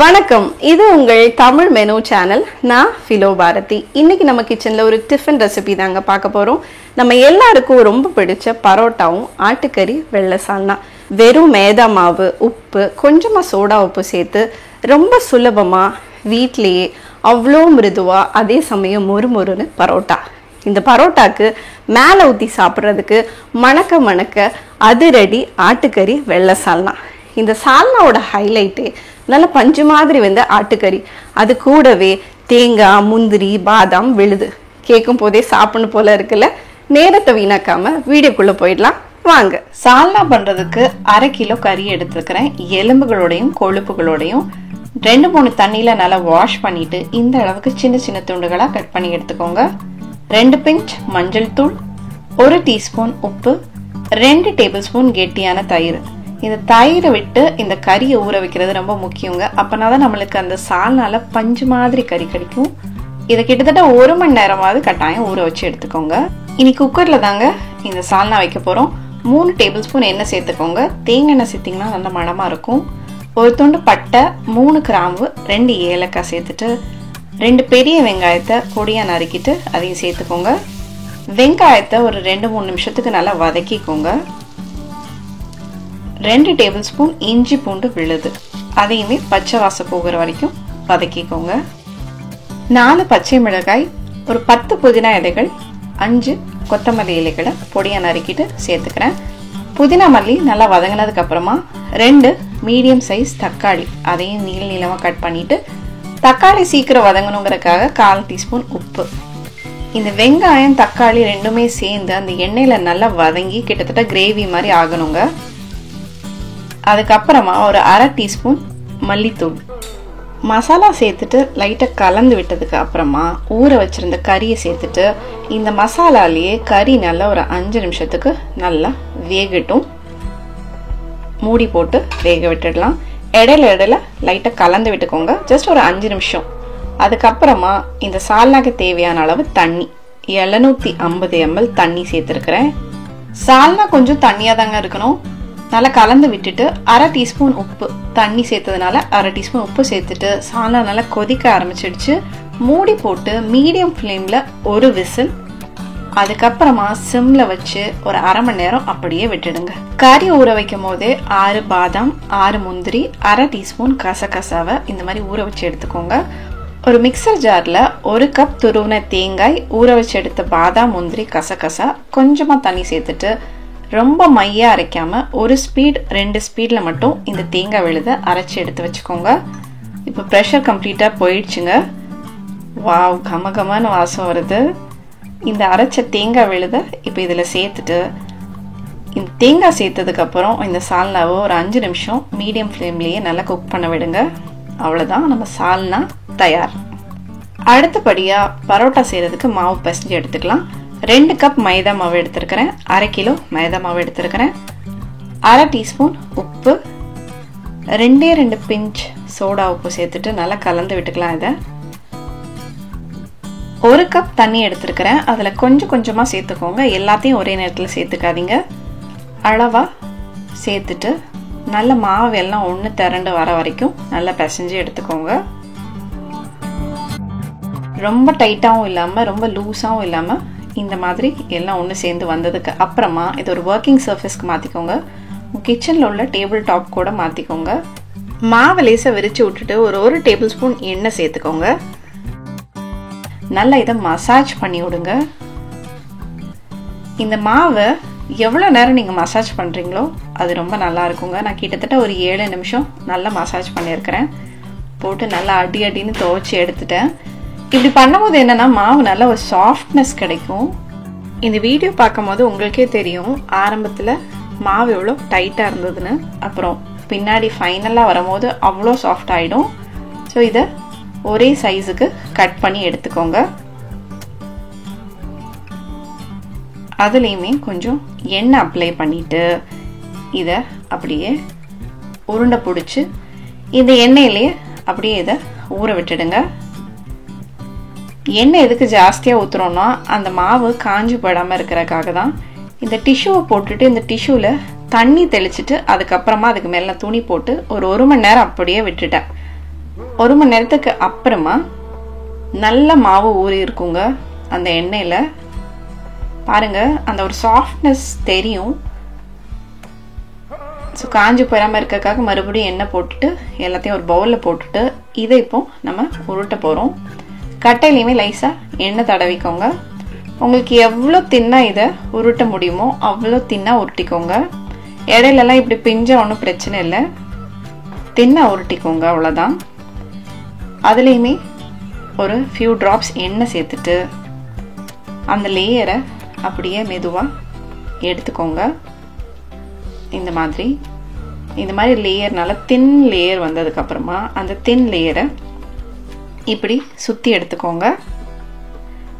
வணக்கம், இது உங்கள் தமிழ் மெனு சேனல். நான் ஃபிலோ பாரதி. இன்னைக்கு நம்ம கிச்சனில் ஒரு டிஃபன் ரெசிபி தாங்க பார்க்க போகிறோம். நம்ம எல்லாருக்கும் ரொம்ப பிடிச்ச பரோட்டாவும் ஆட்டுக்கறி வெள்ளை சால்னா. வெறும் மேதா மாவு, உப்பு, கொஞ்சமாக சோடா உப்பு சேர்த்து ரொம்ப சுலபமாக வீட்லேயே அவ்வளோ மிருதுவாக அதே சமயம் மொறுமொறுன்னு பரோட்டா. இந்த பரோட்டாக்கு மேலே ஊற்றி சாப்பிட்றதுக்கு மணக்க மணக்க அதிரடி ஆட்டுக்கறி வெள்ளை சால்னா. இந்த சால்னாவோட ஹைலைட்டே நல்ல பஞ்சு மாதிரி வந்து ஆட்டுக்கறி, அது கூடவே தேங்காய், முந்திரி, பாதாம் விழுது. கேட்கும் போதே சாப்பிடணும் போல இருக்குல்ல. நேரத்தை வீணாக்காம வீடியோக்குள்ள போயிடலாம் வாங்க. சால்னா பண்றதுக்கு 1/2 கிலோ கறி எடுத்துக்கிறேன். எலும்புகளோடையும் கொழுப்புகளோடையும் 2-3 தண்ணியில நல்லா வாஷ் பண்ணிட்டு இந்த அளவுக்கு சின்ன சின்ன துண்டுகளா கட் பண்ணி எடுத்துக்கோங்க. 2 பிஞ்ச் மஞ்சள் தூள், 1 டீஸ்பூன் உப்பு, 2 டேபிள் ஸ்பூன் கெட்டியான தயிர். இந்த தயிரை விட்டு இந்த கறியை ஊற வைக்கிறது ரொம்ப முக்கியங்க. அப்பனாதான் நம்மளுக்கு அந்த சால்னால பஞ்சு மாதிரி கறி கிடைக்கும். இதை கிட்டத்தட்ட 1 மணி நேரமாவது கட்டாயம் ஊற வச்சு எடுத்துக்கோங்க. இனி குக்கர்ல தாங்க இந்த சால்னா வைக்க போறோம். 3 டேபிள் ஸ்பூன் எண்ணெய் சேர்த்துக்கோங்க. தேங்காய் எண்ணெய் சேர்த்திங்கன்னா நல்ல மணமா இருக்கும். 1 துண்டு பட்டை, 3 கிராம்பு, 2 ஏலக்காய் சேர்த்துட்டு 2 பெரிய வெங்காயத்தை பொடியா நறுக்கிட்டு அதையும் சேர்த்துக்கோங்க. வெங்காயத்தை ஒரு 2-3 நிமிஷத்துக்கு நல்லா வதக்கிக்கோங்க. 2 டேபிள் ஸ்பூன் இஞ்சி பூண்டு விழுது, அதையுமே பச்சை வாசம் போகிற வரைக்கும் வதக்கிக்கோங்க. 4 பச்சை மிளகாய், ஒரு 10 புதினா இலைகள், 5 கொத்தமல்லி இலைகளை பொடியா நறுக்கிட்டு சேர்த்துக்கிறேன். புதினா மல்லி நல்லா வதங்கினதுக்கு அப்புறமா 2 மீடியம் சைஸ் தக்காளி, அதையும் நீள நீளமா கட் பண்ணிட்டு, தக்காளி சீக்கிரம் வதங்கணுங்கிறதுக்காக 1/4 டீஸ்பூன் உப்பு. இந்த வெங்காயம் தக்காளி ரெண்டுமே சேர்ந்து அந்த எண்ணெயில நல்லா வதங்கி கிட்டத்தட்ட கிரேவி மாதிரி ஆகணுங்க. அதுக்கப்புறமா ஒரு 1/2 டீஸ்பூன் மல்லித்தூள், மசாலா சேர்த்துட்டு லைட்டாக கலந்து விட்டதுக்கு அப்புறமா ஊற வச்சிருந்த கறியை சேர்த்துட்டு இந்த மசாலாலேயே கறி நல்லா ஒரு 5 நிமிஷத்துக்கு நல்லா வேகட்டும். மூடி போட்டு வேக விட்டுடலாம். இடையில லைட்டாக கலந்து விட்டுக்கோங்க, ஜஸ்ட் ஒரு 5 நிமிஷம். அதுக்கப்புறமா இந்த சால்னாக்கு தேவையான அளவு தண்ணி 750 ml தண்ணி சேர்த்துருக்கிறேன். சால்னா கொஞ்சம் தண்ணியாக தாங்க இருக்கணும். நல்லா கலந்து விட்டுட்டு 1/2 டீஸ்பூன் உப்பு, தண்ணி சேர்த்ததுனால 1/2 டீஸ்பூன் உப்பு சேர்த்துட்டு சால்னா நல்லா கொதிக்க ஆரம்பிச்சிடுச்சு. மூடி போட்டு மீடியம் ஃப்ளேமில் ஒரு விசில், அதுக்கப்புறமா சிம்ல வச்சு ஒரு 1/2 மணி நேரம் அப்படியே விட்டுடுங்க. கறி ஊற வைக்கும் போதே 6 பாதாம், 6 முந்திரி, 1/2 டீஸ்பூன் கசகசாவை இந்த மாதிரி ஊற வச்சு எடுத்துக்கோங்க. ஒரு மிக்சர் ஜார்ல 1 கப் துருவின தேங்காய், ஊற வச்சு எடுத்த பாதாம், முந்திரி, கசகசா, கொஞ்சமா தண்ணி சேர்த்துட்டு ரொம்ப மையா அரைக்காம 1 ஸ்பீட் 2 ஸ்பீட்ல மட்டும் இந்த தேங்காய் விழுத அரைச்சி எடுத்து வச்சுக்கோங்க. இப்போ ப்ரெஷர் கம்ப்ளீட்டா போயிடுச்சுங்க. வாவ், கமகமான வாசம் வருது. இந்த அரைச்ச தேங்காய் விழுத இப்போ இதில் சேர்த்துட்டு இந்த தேங்காய் சேர்த்ததுக்கு அப்புறம் இந்த சால்னாவை ஒரு 5 நிமிஷம் மீடியம் ஃப்ளேம்லேயே நல்லா குக் பண்ண விடுங்க. அவ்வளோதான், நம்ம சால்னா தயார். அடுத்தபடியா பரோட்டா செய்யறதுக்கு மாவு பிசைஞ்சு எடுத்துக்கலாம். 2 கப் மைதா மாவு எடுத்திருக்கிறேன். 1/2 கிலோ மைதா மாவு எடுத்திருக்கிறேன். 1/2 டீஸ்பூன் உப்பு, 2 பிஞ்ச் சோடா உப்பு சேர்த்துட்டு நல்லா கலந்து விட்டுக்கலாம். இதை 1 கப் தண்ணி எடுத்திருக்கிறேன். அதில் கொஞ்சம் கொஞ்சமாக சேர்த்துக்கோங்க, எல்லாத்தையும் ஒரே நேரத்தில் சேர்த்துக்காதீங்க. அளவாக சேர்த்துட்டு நல்ல மாவு எல்லாம் ஒன்று திரண்டு வர வரைக்கும் நல்லா பிசைஞ்சு எடுத்துக்கோங்க. ரொம்ப டைட்டாகவும் இல்லாமல் ரொம்ப லூஸாகவும் இல்லாமல் இந்த மாதிரி எல்லாம் ஒன்று சேர்ந்து வந்ததுக்கு அப்புறமா இது ஒரு ஒர்க்கிங் சர்ஃபேஸ்க்கு மாற்றிக்கோங்க. கிச்சனில் உள்ள டேபிள் டாப் கூட மாற்றிக்கோங்க. மாவை லேசாக விரிச்சு விட்டுட்டு ஒரு டேபிள் ஸ்பூன் எண்ணெய் சேர்த்துக்கோங்க. நல்லா இதை மசாஜ் பண்ணி விடுங்க. இந்த மாவை எவ்வளோ நேரம் நீங்கள் மசாஜ் பண்ணுறீங்களோ அது ரொம்ப நல்லா இருக்குங்க. நான் கிட்டத்தட்ட ஒரு 7 நிமிஷம் நல்லா மசாஜ் பண்ணியிருக்கிறேன். போட்டு நல்லா அடின்னு துவைச்சி எடுத்துட்டேன். இப்படி பண்ணும்போது என்னன்னா மாவு நல்ல ஒரு சாஃப்ட்னஸ் கிடைக்கும். இந்த வீடியோ பார்க்கும் போது உங்களுக்கே தெரியும் ஆரம்பத்தில் மாவு எவ்வளோ டைட்டாக இருந்ததுன்னு, அப்புறம் பின்னாடி ஃபைனலாக வரும்போது அவ்வளோ சாஃப்ட் ஆகிடும். ஸோ இதை ஒரே சைஸுக்கு கட் பண்ணி எடுத்துக்கோங்க. அதுலேயுமே கொஞ்சம் எண்ணெய் அப்ளை பண்ணிட்டு இதை அப்படியே உருண்டை பிடிச்சி இந்த எண்ணெயிலேயே அப்படியே இதை ஊற விட்டுடுங்க. எண்ணெய் எதுக்கு ஜாஸ்தியாக ஊற்றுறோன்னா அந்த மாவு காஞ்சி போடாமல் இருக்கிறதுக்காக தான். இந்த டிஷ்யூவை போட்டுட்டு இந்த டிஷ்யூவில் தண்ணி தெளிச்சுட்டு அதுக்கப்புறமா அதுக்கு மேலே துணி போட்டு ஒரு 1 மணி நேரம் அப்படியே விட்டுட்டேன். 1 மணி நேரத்துக்கு அப்புறமா நல்ல மாவு ஊறி இருக்குங்க அந்த எண்ணெயில். பாருங்க அந்த ஒரு சாஃப்ட்னஸ் தெரியும். ஸோ காஞ்சி போயிடாமல் இருக்கிறதுக்காக மறுபடியும் எண்ணெய் போட்டுட்டு எல்லாத்தையும் ஒரு பவுலில் போட்டுட்டு இதை இப்போ நம்ம உருட்ட போகிறோம். கட்டையிலையுமே லைஸாக எண்ணெய் தடவிக்கோங்க. உங்களுக்கு எவ்வளோ தின்னா இதை உருட்ட முடியுமோ அவ்வளோ தின்னா உருட்டிக்கோங்க. இடையிலலாம் இப்படி பிஞ்ச ஒன்றும் பிரச்சனை இல்லை, தின்னா உருட்டிக்கோங்க அவ்வளோதான். அதுலேயுமே ஒரு ஃபியூ ட்ராப்ஸ் எண்ணெய் சேர்த்துட்டு அந்த லேயரை அப்படியே மெதுவாக எடுத்துக்கோங்க. இந்த மாதிரி லேயர்னால தின் லேயர் வந்ததுக்கப்புறமா அந்த தின் லேயரை இப்படி சுற்றி எடுத்துக்கோங்க.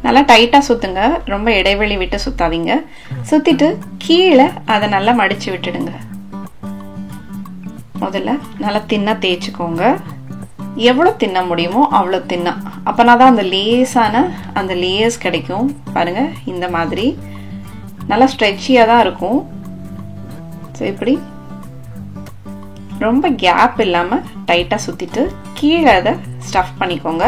நல்லா டைட்டாக சுற்றுங்க, ரொம்ப இடைவெளி விட்டு சுற்றாதீங்க. சுற்றிட்டு கீழே அதை நல்லா மடித்து விட்டுடுங்க. முதல்ல நல்லா தின்னா தேய்ச்சிக்கோங்க. எவ்வளோ தின்ன முடியுமோ அவ்வளோ தின்னா, அப்போனா தான் அந்த லேஸான அந்த லேயர்ஸ் கிடைக்கும். பாருங்கள் இந்த மாதிரி நல்லா ஸ்ட்ரெச்சியாக தான் இருக்கும். ஸோ இப்படி ரொம்ப கேப் இல்லாமல் டைட்டாக சுற்றிட்டு கீழே அதை ஸ்டஃப் பண்ணிக்கோங்க.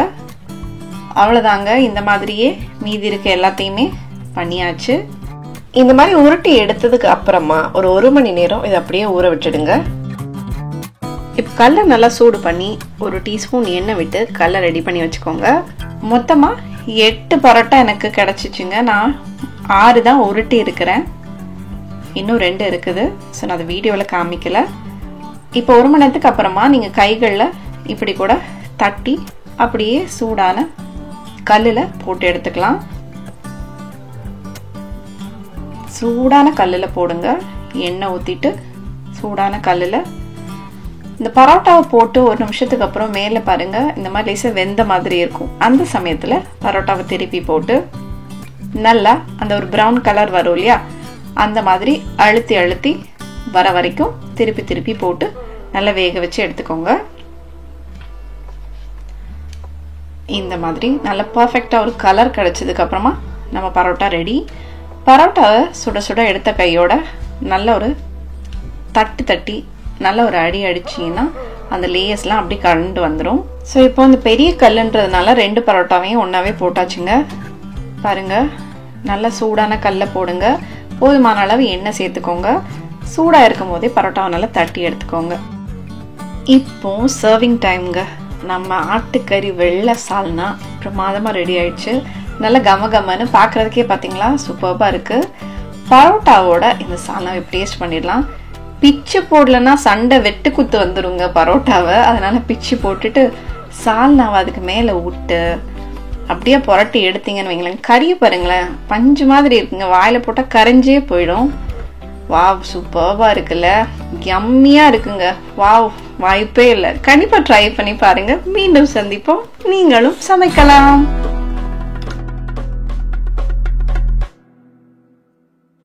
அவ்வளோதாங்க. இந்த மாதிரியே மீதி இருக்க எல்லாத்தையுமே பண்ணியாச்சு. இந்த மாதிரி உருட்டி எடுத்ததுக்கு அப்புறமா ஒரு 1 மணி நேரம் இதை அப்படியே ஊற விட்டுடுங்க. இப்போ கல்லை நல்லா சூடு பண்ணி 1 டீஸ்பூன் எண்ணெய் விட்டு கல்லை ரெடி பண்ணி வச்சுக்கோங்க. மொத்தமாக 8 பரோட்டா எனக்கு கிடச்சிச்சுங்க. நான் 6 தான் உருட்டி இருக்கிறேன், இன்னும் 2 இருக்குது. ஸோ நான் அதை வீடியோவில் காமிக்கல. இப்போ 1 மணி நேரத்துக்கு அப்புறமா நீங்கள் கைகளில் இப்படி கூட தட்டி அப்படியே சூடான கல்லில் போட்டு எடுத்துக்கலாம். சூடான கல்லில் போடுங்க. எண்ணெய் ஊற்றிட்டு சூடான கல்லில் இந்த பரோட்டாவை போட்டு 1 நிமிஷத்துக்கு அப்புறம் மேலே பாருங்கள் இந்த மாதிரி லேசாக வெந்த மாதிரி இருக்கும். அந்த சமயத்தில் பரோட்டாவை திருப்பி போட்டு நல்லா அந்த ஒரு ப்ரௌன் கலர் வரும் இல்லையா, அந்த மாதிரி அழுத்தி அழுத்தி வர வரைக்கும் திருப்பி திருப்பி போட்டு நல்லா வேக வச்சு எடுத்துக்கோங்க. இந்த மாதிரி நல்லா பர்ஃபெக்டாக ஒரு கலர் கிடச்சதுக்கு அப்புறமா நம்ம பரோட்டா ரெடி. பரோட்டாவை சுட சுட எடுத்த கையோட நல்ல ஒரு தட்டி நல்ல ஒரு அடி அடிச்சிங்கன்னா அந்த லேயர்ஸ்லாம் அப்படி கலந்து வந்துடும். ஸோ இப்போ இந்த பெரிய கல்லுன்றதுனால 2 பரோட்டாவையும் ஒன்றாவே போட்டாச்சுங்க. பாருங்கள் நல்லா சூடான கல்லை போடுங்க. போதுமான அளவு எண்ணெய் சேர்த்துக்கோங்க. சூடாக இருக்கும் போதே பரோட்டாவை நல்லா தட்டி எடுத்துக்கோங்க. இப்போ சர்விங் டைம்ங்க. நம்ம ஆட்டுக்கறி வெள்ளை சால்னா பிரமாதமாக ரெடி ஆயிடுச்சு. நல்லா கமன்னு பார்க்குறதுக்கே பார்த்தீங்களா சூப்பராக இருக்குது. பரோட்டாவோட இந்த சால்னாவை டேஸ்ட் பண்ணிடலாம். பிச்சு போடலன்னா சண்டை வெட்டு குத்து வந்துடுங்க பரோட்டாவை. அதனால் பிச்சு போட்டுட்டு சால்னாவை அதுக்கு மேலே விட்டு அப்படியே புரட்டி எடுத்தீங்கன்னு வைங்களேன், கறியை பாருங்களேன் பஞ்சு மாதிரி இருக்குங்க. வாயில் போட்டால் கரைஞ்சே போயிடும். வாவ் சூப்பராக இருக்குல்ல, யம்மியாக இருக்குங்க. வாவ் வாய்ப்பே இல்லை. கண்டிப்பாக ட்ரை பண்ணி பாருங்கள். மீண்டும் சந்திப்போம். நீங்களும் சமைக்கலாம்.